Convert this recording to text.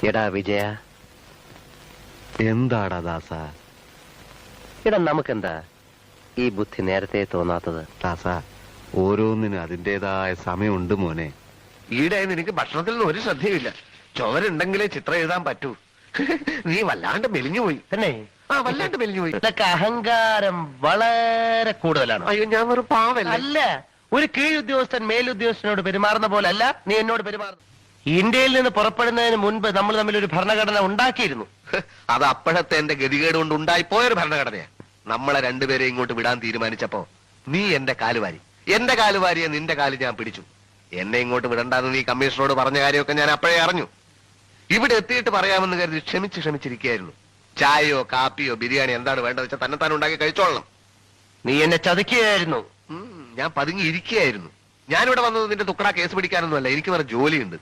എടാ വിജയ, എന്താടാ ദാസ? എടാ നമുക്കെന്താ ഈ ബുദ്ധി നേരത്തെ തോന്നാത്തത്? ദാസ, ഓരോന്നിനും അതിൻ്റെതായ സമയമുണ്ട് മോനെ. ഈടെ നിനക്ക് ഭക്ഷണത്തിൽ നിന്ന് ഒരു ശ്രദ്ധയുമില്ല. ചുവരുണ്ടെങ്കിലേ ചിത്രം എഴുതാൻ പറ്റൂ. നീ വല്ലാണ്ട് മെലിഞ്ഞു പോയി. തന്നെ വല്ലാണ്ട് മെലിഞ്ഞു പോയി. ഇതൊക്കെ അഹങ്കാരം വളരെ കൂടുതലാണ്. അയ്യോ, ഞാൻ ഒരു പാവല്ല. അല്ല, ഒരു കീഴുദ്യോഗസ്ഥൻ മേലുദ്യോഗസ്ഥനോട് പെരുമാറുന്ന പോലെ അല്ല നീ എന്നോട് പെരുമാറുന്നു. ഇന്ത്യയിൽ നിന്ന് പുറപ്പെടുന്നതിന് മുൻപ് നമ്മൾ തമ്മിൽ ഒരു ഭരണഘടന ഉണ്ടാക്കിയിരുന്നു. അത് അപ്പോഴത്തെ എന്റെ ഗതികേട് കൊണ്ട് ഉണ്ടായിപ്പോയൊരു ഭരണഘടനയാ. നമ്മളെ രണ്ടുപേരെ ഇങ്ങോട്ട് വിടാൻ തീരുമാനിച്ചപ്പോ നീ എന്റെ കാലുവാരി, എന്റെ കാലുവാരിയെ നിന്റെ കാല് ഞാൻ പിടിച്ചു. എന്നെ ഇങ്ങോട്ട് വിടണ്ടെന്ന് നീ കമ്മീഷണറോട് പറഞ്ഞ കാര്യമൊക്കെ ഞാൻ അപ്പോഴേ അറിഞ്ഞു. ഇവിടെ എത്തിയിട്ട് പറയാമെന്ന് കരുതി ക്ഷമിച്ചിരിക്കുകയായിരുന്നു. ചായയോ കാപ്പിയോ ബിരിയാണി എന്താണ് വേണ്ടത് വെച്ചാൽ തന്നെത്താൻ ഉണ്ടാക്കി കഴിച്ചോളണം. നീ എന്നെ ചതിക്കുകയായിരുന്നു. ഞാൻ പതുങ്ങി ഇരിക്കുകയായിരുന്നു. ഞാനിവിടെ വന്നത് നിന്റെ തുക്കട കേസ് പിടിക്കാനൊന്നുമല്ല, എനിക്ക് വേറെ ജോലിയുണ്ട്.